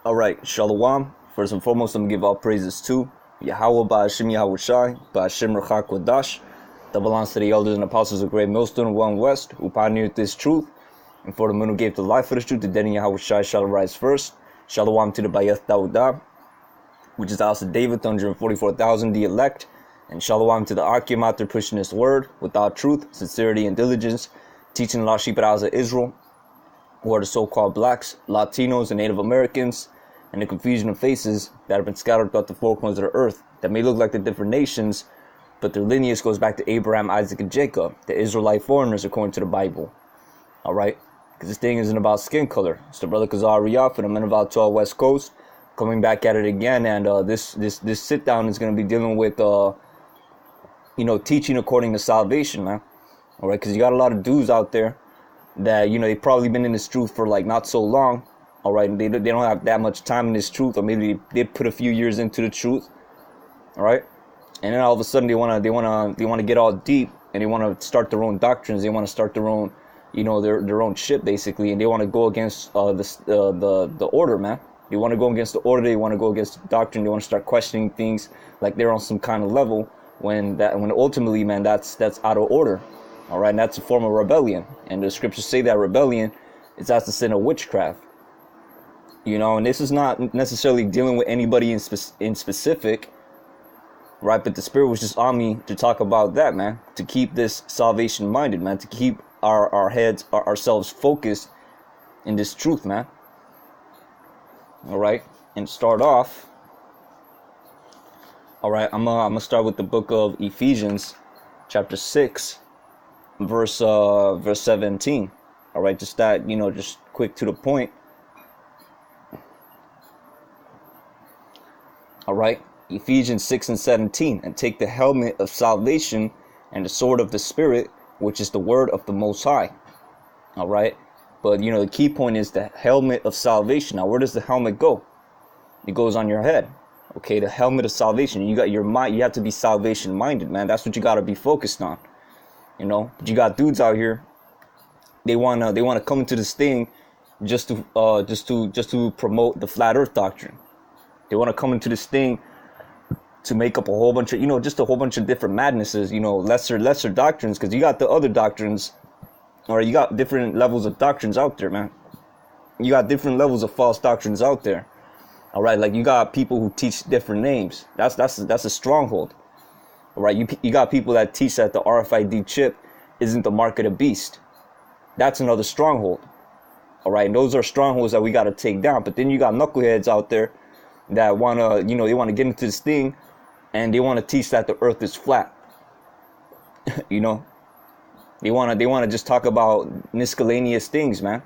Alright, Shalom. First and foremost, I'm going to give all praises to Yahweh Ba'ashim Yahushai, Ba'ashim Rachak Wadash. That belongs to the elders and apostles of Great Millstone One West, who pioneered this truth. And for the men who gave the life for this truth, the dead in Yahushai shall rise first. Shalom to the Bayeth Daudah, which is the house of David, 144,000, the elect. And Shalom to the Akim out there pushing this word without truth, sincerity, and diligence, teaching the lost sheep of Israel, who are the so-called blacks, Latinos, and Native Americans, and the confusion of faces that have been scattered throughout the four corners of the earth that may look like the different nations, but their lineage goes back to Abraham, Isaac, and Jacob, the Israelite foreigners according to the Bible. Alright? Because this thing isn't about skin color. It's the brother Kazar Riyaf and the men of Al 12 West Coast coming back at it again, and this sit down is going to be dealing with teaching according to salvation, man. Alright, because you got a lot of dudes out there that, they've probably been in this truth for like not so long. Alright, and they don't have that much time in this truth, or maybe they did put a few years into the truth. Alright? And then all of a sudden they wanna get all deep, and they wanna start their own doctrines, they wanna start their own, their own shit basically, and they wanna go against the order, man. They wanna go against the order, they wanna go against the doctrine, they wanna start questioning things like they're on some kind of level, when ultimately, man, that's out of order. Alright, and that's a form of rebellion. And the scriptures say that rebellion is as the sin of witchcraft. And this is not necessarily dealing with anybody in specific, right? But the Spirit was just on me to talk about that, man. To keep this salvation minded, man. To keep our heads, ourselves focused in this truth, man. Alright, and start off. Alright, I'm gonna start with the book of Ephesians, chapter 6. Verse 17. All right, just that, just quick to the point. All right, Ephesians 6 and 17, and take the helmet of salvation and the sword of the Spirit, which is the word of the Most High. All right, but the key point is the helmet of salvation. Now, where does the helmet go? It goes on your head. Okay, the helmet of salvation. You got your mind. You have to be salvation minded, man. That's what you got to be focused on. But you got dudes out here. They wanna come into this thing just to promote the flat Earth doctrine. They wanna come into this thing to make up a whole bunch of just a whole bunch of different madnesses. Lesser doctrines, because you got the other doctrines, or you got different levels of doctrines out there, man. You got different levels of false doctrines out there. All right, like you got people who teach different names. That's a stronghold. All right, you got people that teach that the RFID chip isn't the mark of the beast. That's another stronghold. All right, and those are strongholds that we got to take down. But then you got knuckleheads out there that wanna, they want to get into this thing, and they want to teach that the earth is flat. They want to just talk about miscellaneous things, man.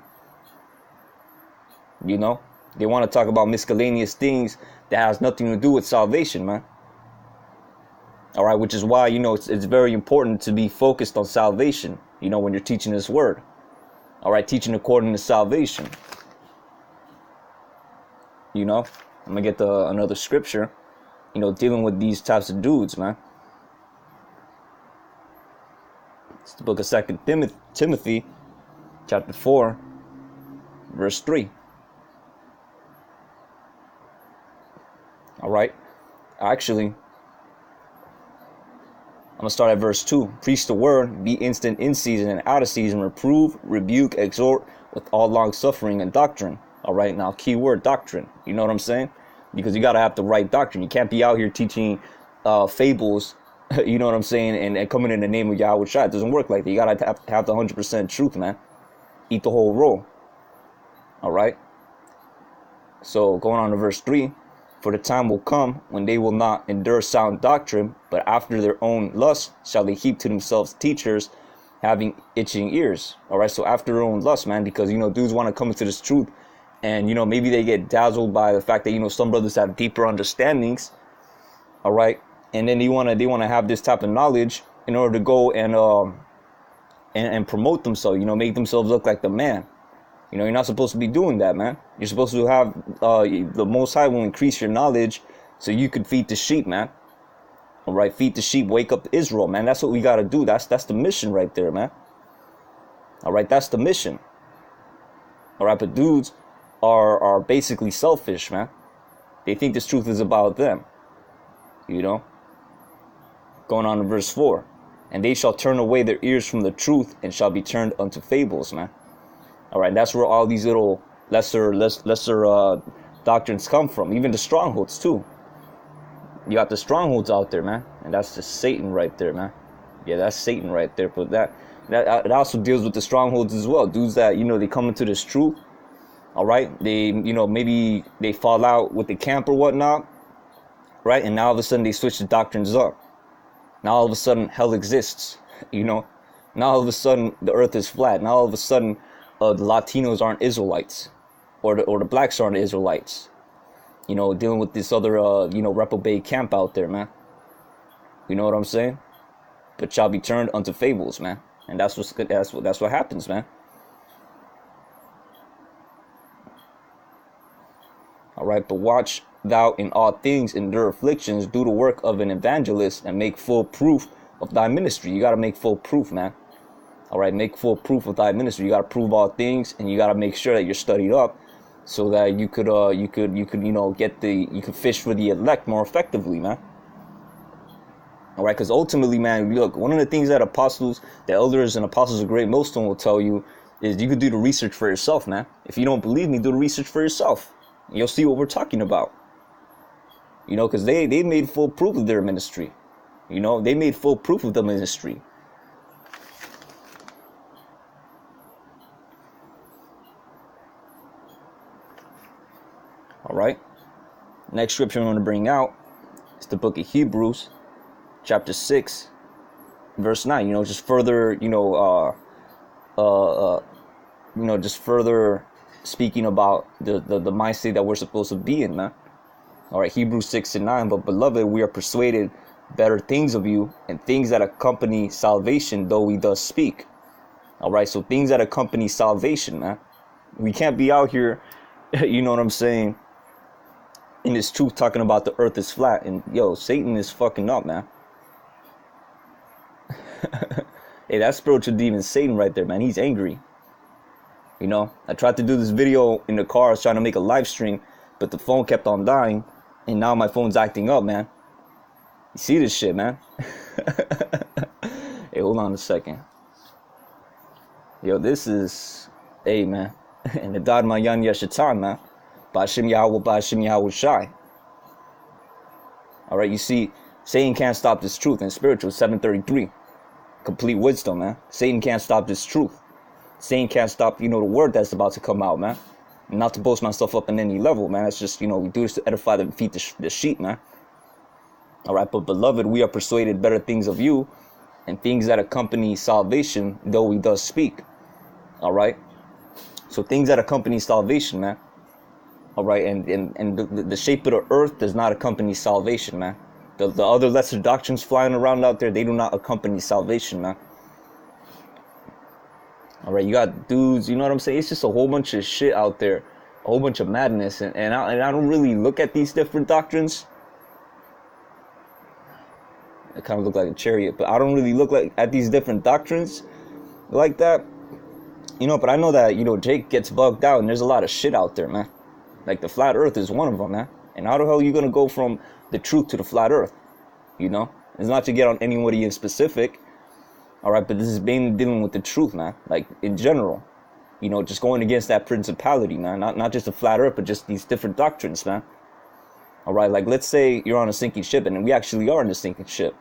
They want to talk about miscellaneous things that has nothing to do with salvation, man. All right, which is why, it's very important to be focused on salvation, when you're teaching this word. All right, teaching according to salvation. I'm going to get another scripture, dealing with these types of dudes, man. It's the book of 2 Timothy, chapter 4, verse 3. All right, actually, I'm going to start at verse 2. Preach the word, be instant in season and out of season, reprove, rebuke, exhort with all long suffering and doctrine. All right, now key word, doctrine. You know what I'm saying? Because you got to have the right doctrine. You can't be out here teaching fables, you know what I'm saying, and coming in the name of Yahweh Shai. It doesn't work like that. You got to have the 100% truth, man. Eat the whole roll. All right? So going on to verse 3. For the time will come when they will not endure sound doctrine, but after their own lust shall they heap to themselves teachers having itching ears. All right, so after their own lust, man, because, dudes want to come into this truth, and, maybe they get dazzled by the fact that, some brothers have deeper understandings. All right, and then they want to have this type of knowledge in order to go and promote themselves, make themselves look like the man. You're not supposed to be doing that, man. You're supposed to have, the Most High will increase your knowledge so you can feed the sheep, man. All right, feed the sheep, wake up Israel, man. That's what we got to do. That's the mission right there, man. All right, that's the mission. All right, but dudes, are basically selfish, man. They think this truth is about them. You know? Going on to verse 4. And they shall turn away their ears from the truth and shall be turned unto fables, man. Alright, that's where all these little lesser doctrines come from. Even the strongholds too. You got the strongholds out there, man. And that's just Satan right there, man. Yeah, that's Satan right there. But that it also deals with the strongholds as well. Dudes that, you know, they come into this truth. Alright, they, you know, maybe they fall out with the camp or whatnot. Right, and now all of a sudden they switch the doctrines up. Now all of a sudden hell exists, you know. Now all of a sudden the earth is flat. Now all of a sudden the Latinos aren't Israelites, or the blacks aren't Israelites. You know, dealing with this other you know, reprobate camp out there, man. You know what I'm saying? But shall be turned unto fables, man. And that's what happens, man. All right, but watch thou in all things endure afflictions, do the work of an evangelist, and make full proof of thy ministry. You got to make full proof, man. All right, make full proof of thy ministry. You got to prove all things, and you got to make sure that you're studied up, so that you could you know, you could fish for the elect more effectively, man. All right, because ultimately, man, look, one of the things that the elders and apostles of Great Millstone will tell you is you could do the research for yourself, man. If you don't believe me, do the research for yourself. You'll see what we're talking about. You know, because they made full proof of their ministry. You know, they made full proof of the ministry. All right. Next scripture I'm going to bring out is the book of Hebrews, chapter 6, verse 9. You know, just further, just further speaking about the mindset that we're supposed to be in, man. All right, Hebrews 6 and 9. But beloved, we are persuaded better things of you, and things that accompany salvation, though we thus speak. All right, so things that accompany salvation, man. We can't be out here, you know what I'm saying, in this truth talking about the earth is flat. And yo, Satan is fucking up, man. Hey, that spiritual demon Satan right there, man. He's angry. You know, I tried to do this video in the car. I was trying to make a live stream, but the phone kept on dying, and now my phone's acting up, man. You see this shit, man? Hey, hold on a second. Yo, this is, hey, man. And the God Mayan Yeshatan, man. Bashim Yahweh, Bashim Yahweh Shai. All right, you see, Satan can't stop this truth in spiritual 733. Complete wisdom, man. Satan can't stop this truth. Satan can't stop, you know, the word that's about to come out, man. Not to boast myself up in any level, man. It's just, you know, we do this to edify and feed the sheep, man. All right, but beloved, we are persuaded better things of you, and things that accompany salvation, though we thus speak. All right. So things that accompany salvation, man. All right, and the shape of the earth does not accompany salvation, man. The other lesser doctrines flying around out there, they do not accompany salvation, man. All right, you got dudes, you know what I'm saying? It's just a whole bunch of shit out there, a whole bunch of madness, and I don't really look at these different doctrines. I kind of look like a chariot, but I don't really look at these different doctrines like that. You know, but I know that, you know, Jake gets bugged out, and there's a lot of shit out there, man. Like the flat earth is one of them, man. And how the hell are you going to go from the truth to the flat earth? You know, it's not to get on anybody in specific. All right, but this is mainly dealing with the truth, man. Like in general, you know, just going against that principality, man. Not just the flat earth, but just these different doctrines, man. All right, like let's say you're on a sinking ship, and we actually are in a sinking ship.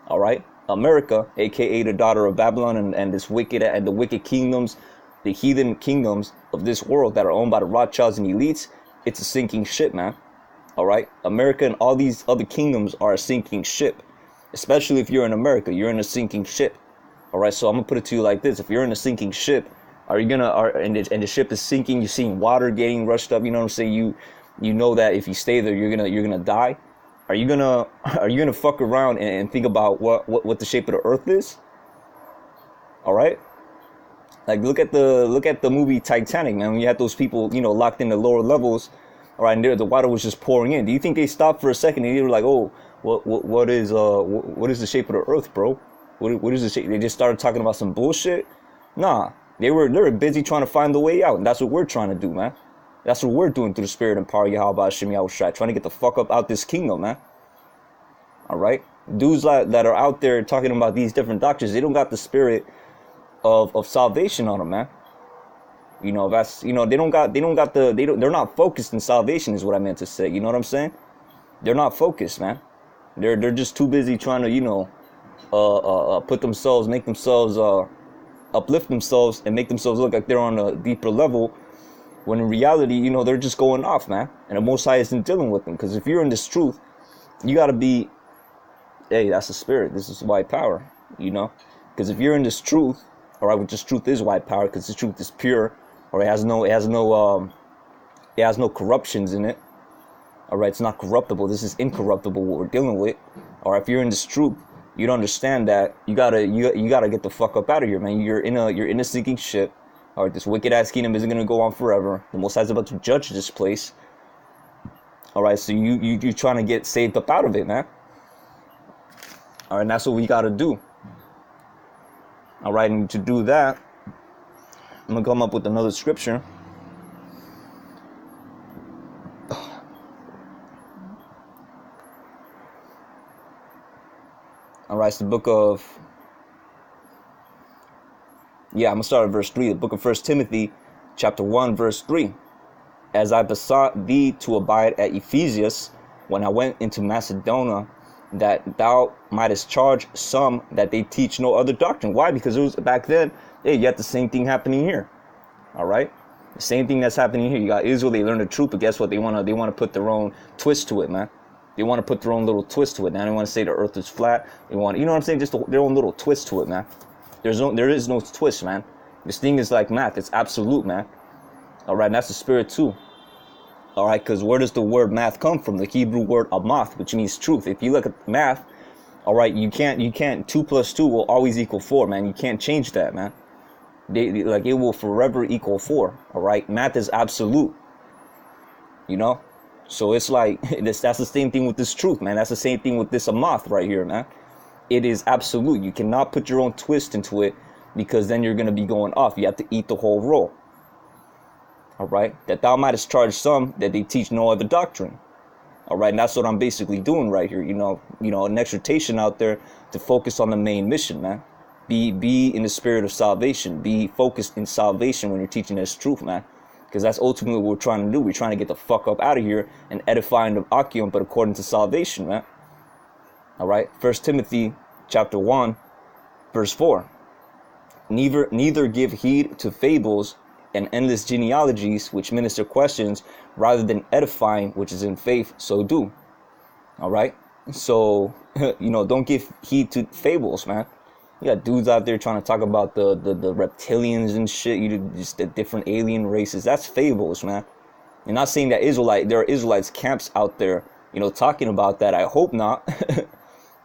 All right, America, aka the daughter of Babylon, and this wicked and the wicked kingdoms, the heathen kingdoms of this world that are owned by the Rothschilds and elites, it's a sinking ship, man. All right, America and all these other kingdoms are a sinking ship. Especially if you're in America, you're in a sinking ship. All right, so I'm gonna put it to you like this: if you're in a sinking ship, and the ship is sinking, you're seeing water getting rushed up. You know what I'm saying? You know that if you stay there, you're gonna die. Are you gonna fuck around and think about what the shape of the earth is? All right. Like look at the movie Titanic, man. When you had those people, you know, locked in the lower levels, all right, and there the water was just pouring in. Do you think they stopped for a second and they were like, oh, what is the shape of the earth, bro? What is the shape? They just started talking about some bullshit. Nah, they were busy trying to find the way out, and that's what we're trying to do, man. That's what we're doing through the spirit and power of Yahweh Hashem Yahushua, trying to get the fuck up out this kingdom, man. All right, dudes that are out there talking about these different doctrines, they don't got the spirit of salvation on them, man. You know, that's, you know, they're not focused in salvation is what I meant to say. You know what I'm saying? They're not focused, man. They're just too busy trying to, you know, put themselves, make themselves, uplift themselves and make themselves look like they're on a deeper level, when in reality, you know, they're just going off, man. And the Most High isn't dealing with them. Because if you're in this truth, you got to be, hey, that's the spirit. This is white power, you know. Because if you're in this truth, all right, which this truth is white power, because this truth is pure, or it has no corruptions in it. All right, it's not corruptible. This is incorruptible, what we're dealing with. Or if you're in this truth, you don't understand that you gotta get the fuck up out of here, man. You're in a sinking ship. All right, this wicked ass kingdom isn't gonna go on forever. The Most High is about to judge this place. All right, so you trying to get saved up out of it, man. All right, and that's what we gotta do. All right, and to do that, I'm gonna come up with another scripture. All right, it's the book of, I'm gonna start at verse 3. The book of 1 Timothy, chapter 1, verse 3. As I besought thee to abide at Ephesus when I went into Macedonia, that thou mightest charge some that they teach no other doctrine. Why? Because it was back then, hey, you had the same thing happening here. All right, the same thing that's happening here. You got Israel, they learn the truth, but guess what? They wanna put their own twist to it, man. They want to put their own little twist to it. Now they want to say the earth is flat. They want, you know what I'm saying? Just their own little twist to it, man. There is no twist, man. This thing is like math. It's absolute, man. All right, and that's the spirit too. All right, because where does the word math come from? The Hebrew word amath, which means truth. If you look at math, all right, you can't 2 plus 2 will always equal 4, man. You can't change that, man. Like it will forever equal 4. All right, math is absolute. You know. So it's like, that's the same thing with this truth, man. That's the same thing with this amath right here, man. It is absolute. You cannot put your own twist into it, because then you're going to be going off. You have to eat the whole roll. All right. That thou mightest charge some that they teach no other doctrine. All right. And that's what I'm basically doing right here. You know, an exhortation out there to focus on the main mission, man. Be in the spirit of salvation. Be focused in salvation when you're teaching this truth, man. Because that's ultimately what we're trying to do. We're trying to get the fuck up out of here and edifying the Akim, but according to salvation, man. All right. 1 Timothy chapter 1, verse 4. Neither give heed to fables and endless genealogies, which minister questions, rather than edifying, which is in faith, so do. All right. So, don't give heed to fables, man. You got dudes out there trying to talk about the reptilians and shit, just the different alien races. That's fables, man. You're not saying that there are Israelites camps out there, talking about that. I hope not.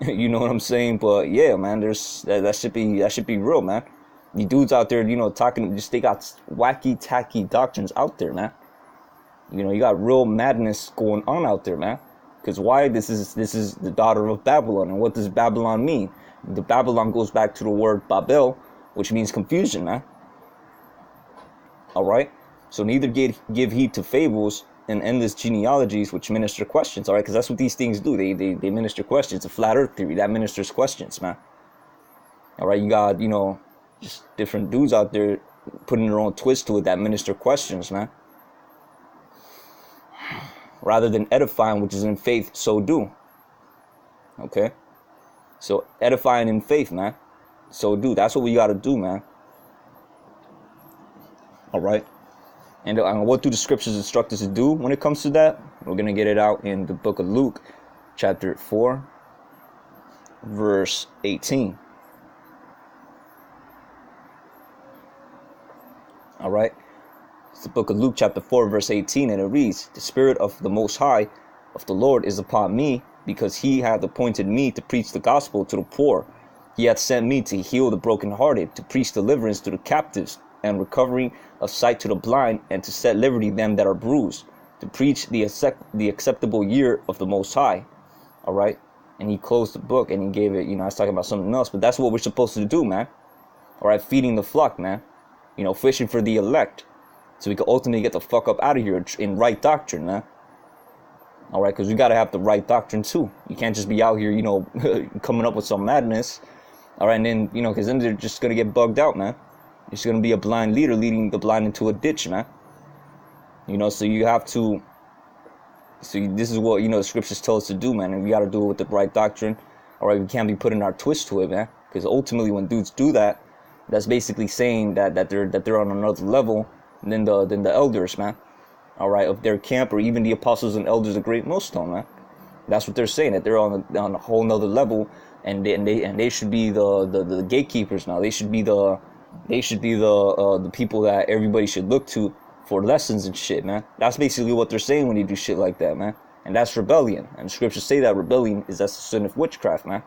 You know what I'm saying? But yeah, man, that should be real, man. You dudes out there, talking, they got wacky, tacky doctrines out there, man. You got real madness going on out there, man. Because why? This is the daughter of Babylon. And what does Babylon mean? The Babylon goes back to the word Babel, which means confusion, man. All right. So neither give heed to fables and endless genealogies, which minister questions. All right, because that's what these things do. They minister questions. A flat earth theory that ministers questions, man. All right, you got just different dudes out there putting their own twist to it that minister questions, man. Rather than edifying, which is in faith, so do. Okay. So edifying in faith, man. So do. That's what we got to do, man. All right. And what do the scriptures instruct us to do when it comes to that? We're going to get it out in the book of Luke, chapter 4, verse 18. All right. It's the book of Luke, chapter 4, verse 18, and it reads, "The Spirit of the Most High, of the Lord, is upon me, because he hath appointed me to preach the gospel to the poor. He hath sent me to heal the brokenhearted, to preach deliverance to the captives, and recovering of sight to the blind, and to set liberty them that are bruised, to preach the acceptable year of the Most High." All right. And he closed the book and he gave it, I was talking about something else, but that's what we're supposed to do, man. All right. Feeding the flock, man. Fishing for the elect. so we can ultimately get the fuck up out of here in right doctrine, man. All right, because we got to have the right doctrine too. You can't just be out here, you know, coming up with some madness. All right, and then, you know, because then they're just going to get bugged out, man. It's going to be a blind leader leading the blind into a ditch, man. You know, so you have to, this is what, you know, the scriptures tell us to do, man. And we got to do it with the right doctrine. All right, we can't be putting our twist to it, man. Because ultimately when dudes do that, that's basically saying that they're on another level than the elders, man. All right, of their camp, or even the apostles and elders of Great Millstone, man. That's what they're saying, that they're on a whole nother level, and they should be the gatekeepers now. They should be the people that everybody should look to for lessons and shit, man. That's basically what they're saying when they do shit like that, man. And that's rebellion. And the scriptures say that rebellion is that's the sin of witchcraft, man.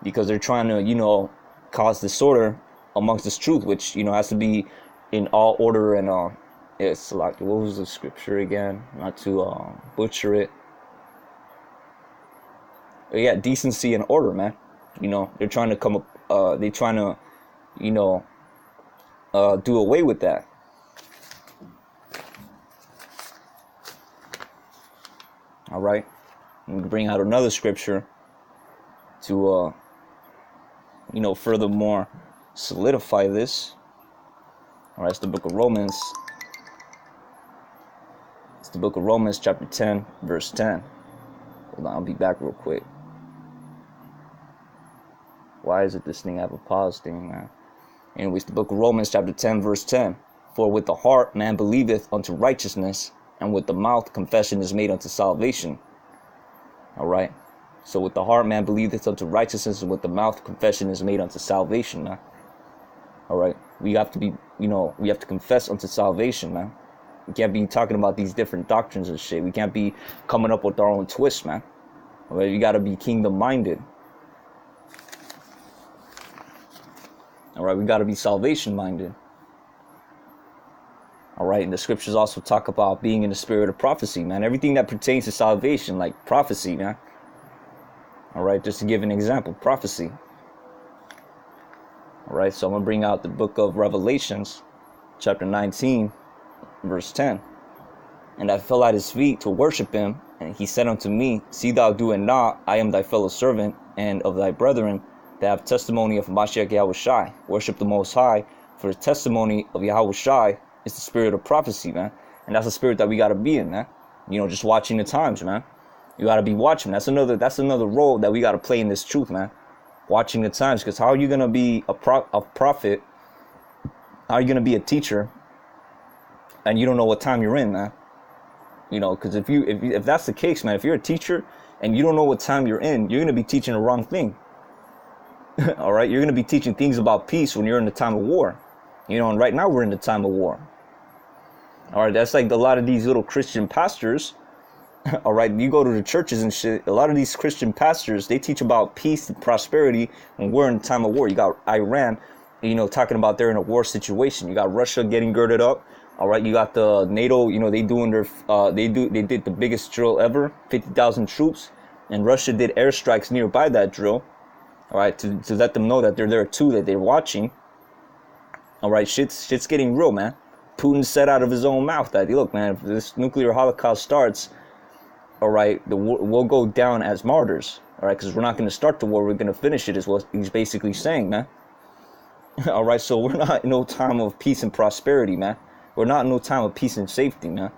Because they're trying to, you know, cause disorder amongst this truth, which, you know, has to be in all order and it's like, what was the scripture again? Not to butcher it. But yeah, decency and order, man. You know, they're trying to come up, they're trying to, you know, do away with that. All right. And we bring out another scripture to, you know, furthermore solidify this. All right, it's the book of Romans. It's the book of Romans, chapter 10, verse 10. Hold on, I'll be back real quick. Why is it this thing have a pause thing, man? Anyways, the book of Romans, chapter 10, verse 10. For with the heart man believeth unto righteousness, and with the mouth confession is made unto salvation. All right. So with the heart man believeth unto righteousness, and with the mouth confession is made unto salvation, man. All right. We have to be, you know, we have to confess unto salvation, man. We can't be talking about these different doctrines and shit. We can't be coming up with our own twist, man. All right. You got to be kingdom minded. All right. We got to be salvation minded. All right, and the scriptures also talk about being in the spirit of prophecy, man. Everything that pertains to salvation, like prophecy, man. All right, just to give an example, prophecy. All right, so I'm going to bring out the book of Revelations, chapter 19, verse 10. And I fell at his feet to worship him, and he said unto me, See thou do it not, I am thy fellow servant, and of thy brethren that have testimony of Mashiach Yahushai. Worship the Most High, for the testimony of Yahushai is the spirit of prophecy, man. And that's the spirit that we got to be in, man. You know, just watching the times, man. You got to be watching. That's another role that we got to play in this truth, man. Watching the times. Because how are you going to be a prophet? How are you going to be a teacher? And you don't know what time you're in, man. You know, because if that's the case, man, if you're a teacher and you don't know what time you're in, you're going to be teaching the wrong thing. All right? You're going to be teaching things about peace when you're in the time of war. You know, and right now we're in the time of war. All right, that's like a lot of these little Christian pastors. All right, you go to the churches and shit. A lot of these Christian pastors, they teach about peace and prosperity when we're in time of war. You got Iran, you know, talking about they're in a war situation. You got Russia getting girded up. All right, you got the NATO, you know, they did the biggest drill ever, 50,000 troops, and Russia did airstrikes nearby that drill. All right, to let them know that they're there too, that they're watching. All right, shit's getting real, man. Putin said out of his own mouth that, look, man, if this nuclear holocaust starts, all right, we'll go down as martyrs, all right, because we're not going to start the war, we're going to finish it, is what he's basically saying, man. All right, so we're not in no time of peace and prosperity, man. We're not in no time of peace and safety, man.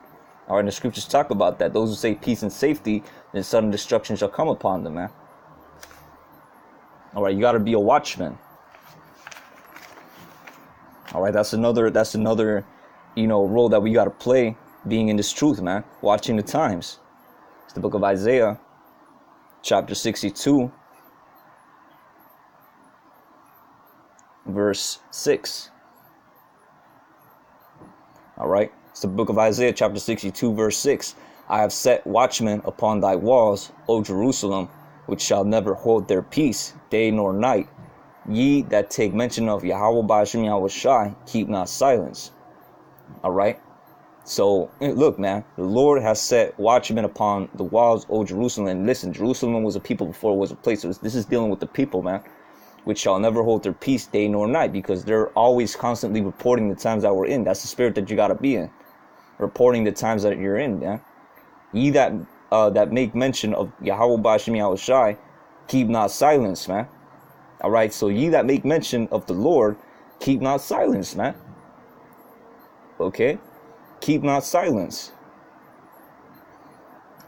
All right, and the scriptures talk about that. Those who say peace and safety, then sudden destruction shall come upon them, man. All right, you got to be a watchman. All right, that's another, you know, role that we got to play, being in this truth, man. Watching the times. It's the book of Isaiah, chapter 62, verse 6. All right, it's the book of Isaiah, chapter 62, verse 6. I have set watchmen upon thy walls, O Jerusalem, which shall never hold their peace, day nor night. Ye that take mention of Yahweh Ba'ashem Yahushai, keep not silence. All right. So look, man, the Lord has set watchmen upon the walls, O Jerusalem. And listen, Jerusalem was a people before it was a place. So this is dealing with the people, man. which shall never hold their peace day nor night, because they're always constantly reporting the times that we're in. That's the spirit that you got to be in, reporting the times that you're in, man. Ye that make mention of Yahweh Bashim Yahushai, keep not silence, man. All right, so ye that make mention of the Lord, keep not silence, man. Okay, keep not silence,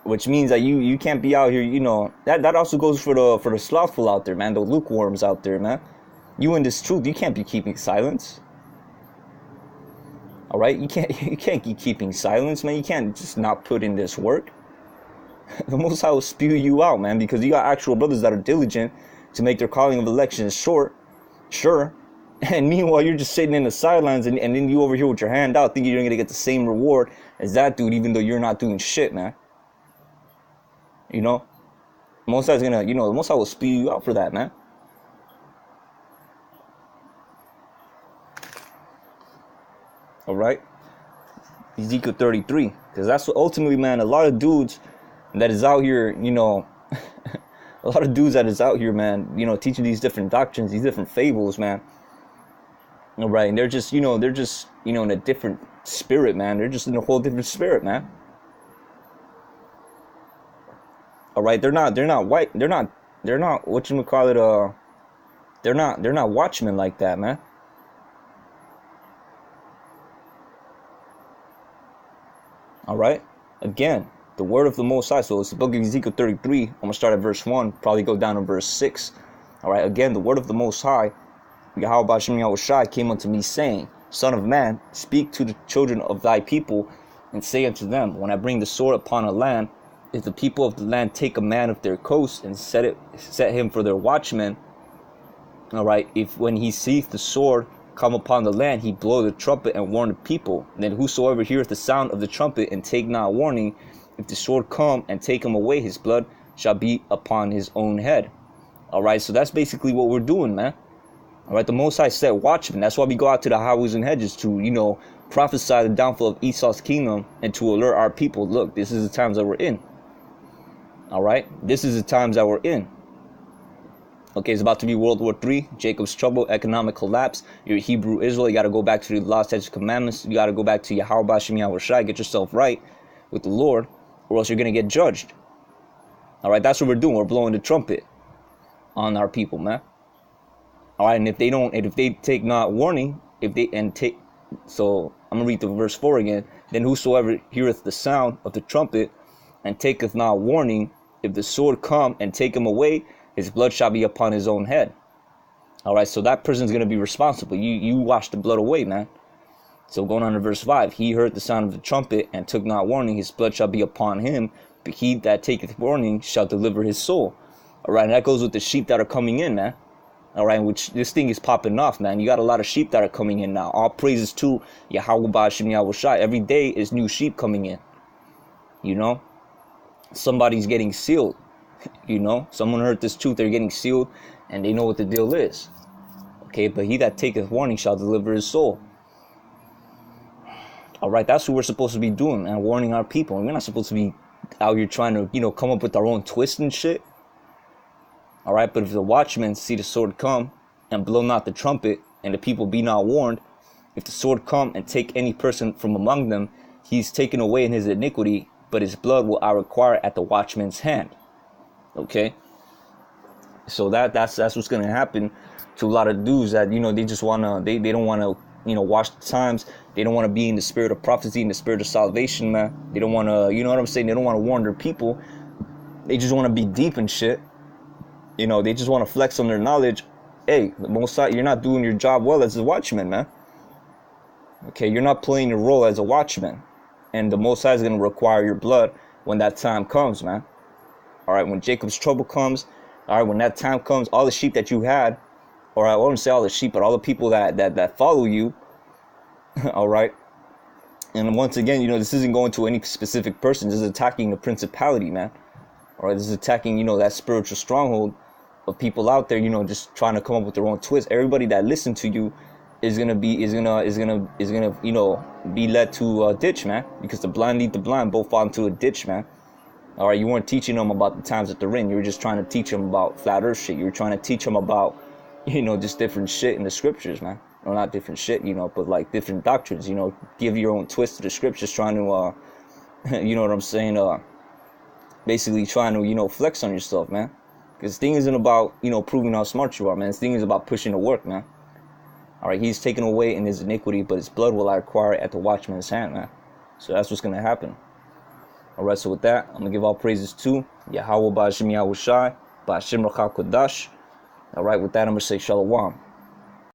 which means that you can't be out here, you know. That also goes for the slothful out there, man, the lukewarms out there, man. You in this truth, you can't be keeping silence. All right, you can't keep keeping silence, man. You can't just not put in this work. The Most High will spew you out, man, because you got actual brothers that are diligent to make their calling of election sure, and meanwhile you're just sitting in the sidelines, and then you over here with your hand out thinking you're gonna get the same reward as that dude, even though you're not doing shit, man. You know, Most High's gonna, you know, the Most High will spew you out for that, man. All right, Ezekiel 33, because that's what ultimately, man, a lot of dudes that is out here, you know, a lot of dudes that is out here, man, you know, teaching these different doctrines, these different fables, man. All right, and they're just, you know, in a different spirit, man. They're just in a whole different spirit, man. All right, they're not white, they're not whatchamacallit, they're not watchmen like that, man. All right, again, the word of the Most High. So it's the book of Ezekiel 33. I'm gonna start at verse 1, probably go down to verse 6. All right, again, the word of the Most High, Yahweh Bashim Yahushai, came unto me, saying, Son of man, speak to the children of thy people, and say unto them, when I bring the sword upon a land, if the people of the land take a man of their coast and set him for their watchman, all right, if when he seeth the sword come upon the land, he blow the trumpet and warn the people, then whosoever heareth the sound of the trumpet and take not warning, if the sword come and take him away, his blood shall be upon his own head. All right, so that's basically what we're doing, man. All right, the Most High said watchmen. That's why we go out to the highways and hedges to, you know, prophesy the downfall of Esau's kingdom and to alert our people. Look, this is the times that we're in. All right, this is the times that we're in. Okay, it's about to be World War III, Jacob's trouble, economic collapse. You're Hebrew Israel. You got to go back to the law, statutes, commandments. You got to go back to Yahweh Bashim Yahushai. Get yourself right with the Lord, or else you're going to get judged. All right, that's what we're doing. We're blowing the trumpet on our people, man. All right, and if they take not warning, so I'm going to read the verse 4 again. Then whosoever heareth the sound of the trumpet and taketh not warning, if the sword come and take him away, his blood shall be upon his own head. All right, so that person's going to be responsible. You wash the blood away, man. So going on to verse 5, he heard the sound of the trumpet and took not warning, his blood shall be upon him, but he that taketh warning shall deliver his soul. All right, and that goes with the sheep that are coming in, man. All right, which this thing is popping off, man. You got a lot of sheep that are coming in now. All praises to Yahweh Bashim Yahushai. Every day is new sheep coming in. You know, somebody's getting sealed. You know, someone heard this truth, they're getting sealed, and they know what the deal is. Okay, but he that taketh warning shall deliver his soul. All right, that's what we're supposed to be doing, and warning our people. And we're not supposed to be out here trying to, you know, come up with our own twist and shit. All right, but if the watchmen see the sword come and blow not the trumpet, and the people be not warned, if the sword come and take any person from among them, he's taken away in his iniquity, but his blood will I require at the watchman's hand. Okay, so that's what's gonna happen to a lot of dudes that, you know, they just wanna they don't wanna, you know, watch the times. They don't want to be in the spirit of prophecy, in the spirit of salvation, man. They don't want to, you know what I'm saying? They don't want to warn their people. They just want to be deep and shit. You know, they just want to flex on their knowledge. Hey, the Most High, you're not doing your job well as a watchman, man. Okay, you're not playing your role as a watchman, and the Most High is gonna require your blood when that time comes, man. All right, when Jacob's trouble comes, all right, when that time comes, all the sheep that you had, or I won't say all the sheep, but all the people that follow you, all right. And once again, you know, this isn't going to any specific person. This is attacking the principality, man. All right, this is attacking, you know, that spiritual stronghold of people out there, you know, just trying to come up with their own twist. Everybody that listens to you is gonna, you know, be led to a ditch, man. Because the blind lead the blind, both fall into a ditch, man. All right, you weren't teaching them about the times that they're in. You were just trying to teach them about flat earth shit. You were trying to teach them about, just different shit in the scriptures, man. Or not different shit, but like different doctrines, give your own twist to the scriptures, trying to, you know what I'm saying, basically trying to, flex on yourself, man. Because this thing isn't about, proving how smart you are, man. This thing is about pushing the work, man. All right, he's taken away in his iniquity, but his blood will I require at the watchman's hand, man. So that's what's going to happen. All right, so with that, I'm going to give all praises to Yahweh Ba'Shem Yahushai, Ba'Shem Rachal Kodash. All right, with that, I'm going to say Shalom.